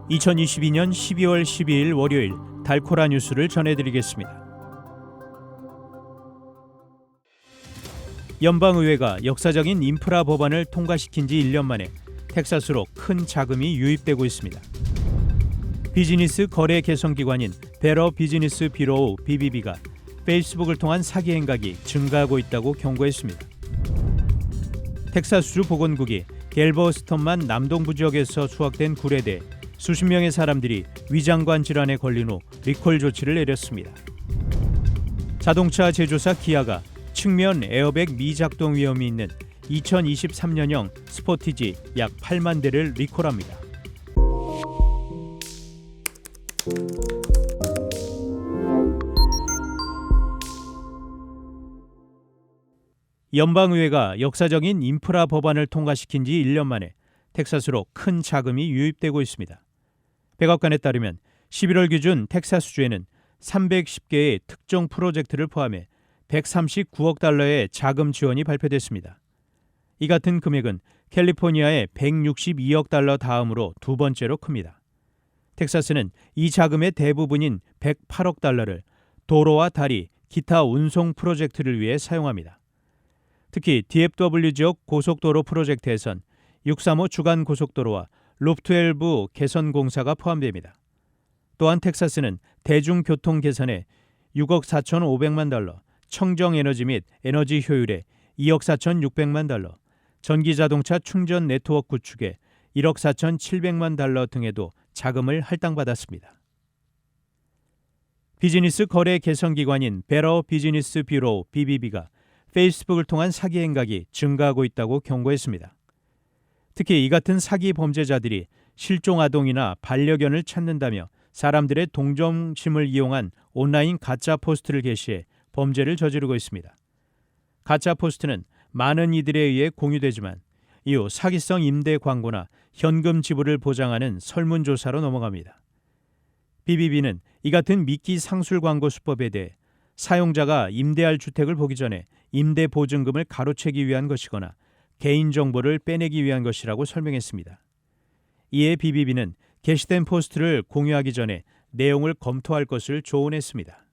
2022년 12월 12일 월요일 달코라 뉴스를 전해드리겠습니다. 연방의회가 역사적인 인프라 법안을 통과시킨 지 1년 만에 텍사스로 큰 자금이 유입되고 있습니다. 비즈니스 거래 개선기관인 베러 비즈니스 뷰로우 BBB가 페이스북을 통한 사기 행각이 증가하고 있다고 경고했습니다. 텍사스주 보건국이 갤버스턴만 남동부 지역에서 수확된 굴에 대해 수십 명의 사람들이 위장관 질환에 걸린 후 리콜 조치를 내렸습니다. 자동차 제조사 기아가 측면 에어백 미작동 위험이 있는 2023년형 스포티지 약 8만 대를 리콜합니다. 연방의회가 역사적인 인프라 법안을 통과시킨 지 1년 만에 텍사스로 큰 자금이 유입되고 있습니다. 백악관에 따르면 11월 기준 텍사스주에는 310개의 특정 프로젝트를 포함해 139억 달러의 자금 지원이 발표됐습니다. 이 같은 금액은 캘리포니아의 162억 달러 다음으로 두 번째로 큽니다. 텍사스는 이 자금의 대부분인 108억 달러를 도로와 다리, 기타 운송 프로젝트를 위해 사용합니다. 특히 DFW 지역 고속도로 프로젝트에선 635 주간 고속도로와 롭12 개선 공사가 포함됩니다. 또한 텍사스는 대중교통 개선에 6억 4,500만 달러, 청정에너지 및 에너지 효율에 2억 4,600만 달러, 전기자동차 충전 네트워크 구축에 1억 4,700만 달러 등에도 자금을 할당받았습니다. 비즈니스 거래 개선기관인 베러 비즈니스 뷰로우 BBB가 페이스북을 통한 사기 행각이 증가하고 있다고 경고했습니다. 특히 이 같은 사기 범죄자들이 실종 아동이나 반려견을 찾는다며 사람들의 동정심을 이용한 온라인 가짜 포스트를 게시해 범죄를 저지르고 있습니다. 가짜 포스트는 많은 이들에 의해 공유되지만 이후 사기성 임대 광고나 현금 지불을 보장하는 설문조사로 넘어갑니다. BBB는 이 같은 미끼 상술 광고 수법에 대해 사용자가 임대할 주택을 보기 전에 임대 보증금을 가로채기 위한 것이거나 개인정보를 빼내기 위한 것이라고 설명했습니다. 이에 BBB는 게시된 포스트를 공유하기 전에 내용을 검토할 것을 조언했습니다.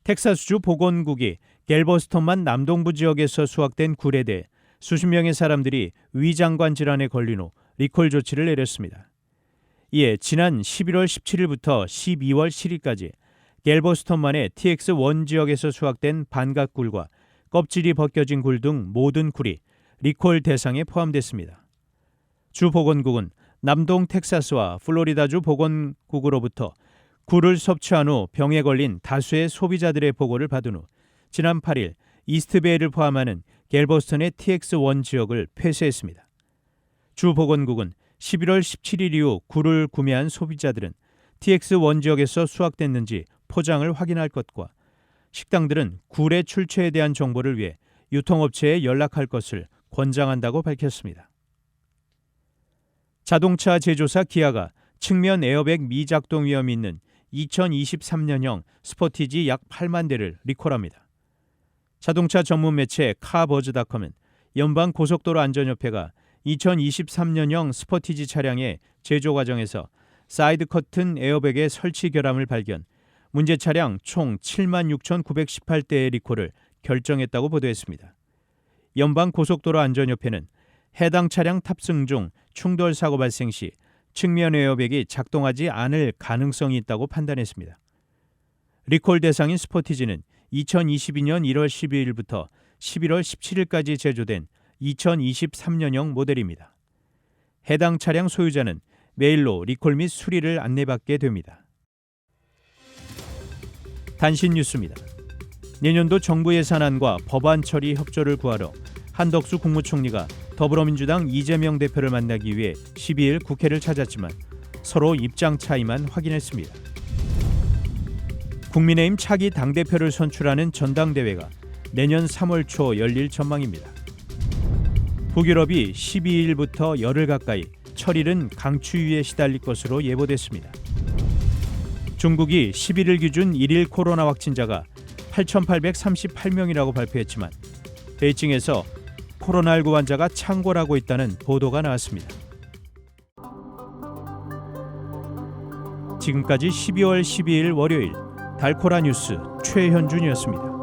텍사스주 보건국이 갤버스턴만 남동부 지역에서 수확된 굴에 대해 수십 명의 사람들이 위장관 질환에 걸린 후 리콜 조치를 내렸습니다. 이에 지난 11월 17일부터 12월 7일까지 갤버스턴만의 TX1 지역에서 수확된 반각굴과 껍질이 벗겨진 굴 등 모든 굴이 리콜 대상에 포함됐습니다. 주 보건국은 남동 텍사스와 플로리다주 보건국으로부터 굴을 섭취한 후 병에 걸린 다수의 소비자들의 보고를 받은 후 지난 8일 이스트베이를 포함하는 갤버스턴의 TX1 지역을 폐쇄했습니다. 주 보건국은 11월 17일 이후 굴을 구매한 소비자들은 TX1 지역에서 수확됐는지 포장을 확인할 것과 식당들은 굴의 출처에 대한 정보를 위해 유통업체에 연락할 것을 권장한다고 밝혔습니다. 자동차 제조사 기아가 측면 에어백 미작동 위험이 있는 2023년형 스포티지 약 8만 대를 리콜합니다. 자동차 전문 매체 카버즈닷컴은 연방고속도로안전협회가 2023년형 스포티지 차량의 제조 과정에서 사이드 커튼 에어백의 설치 결함을 발견, 문제 차량 총 76,918대의 리콜을 결정했다고 보도했습니다. 연방고속도로안전협회는 해당 차량 탑승 중 충돌 사고 발생 시 측면 에어백이 작동하지 않을 가능성이 있다고 판단했습니다. 리콜 대상인 스포티지는 2022년 1월 12일부터 11월 17일까지 제조된 2023년형 모델입니다. 해당 차량 소유자는 메일로 리콜 및 수리를 안내받게 됩니다. 단신 뉴스입니다. 내년도 정부 예산안과 법안 처리 협조를 구하러 한덕수 국무총리가 더불어민주당 이재명 대표를 만나기 위해 12일 국회를 찾았지만 서로 입장 차이만 확인했습니다. 국민의힘 차기 당대표를 선출하는 전당대회가 내년 3월 초 열릴 전망입니다. 북유럽이 12일부터 열흘 가까이 철일은 강추위에 시달릴 것으로 예보됐습니다. 중국이 11일 기준 1일 코로나 확진자가 8,838명이라고 발표했지만 베이징에서 코로나19 환자가 창궐하고 있다는 보도가 나왔습니다. 지금까지 12월 12일 월요일 달코라 뉴스 최현준이었습니다.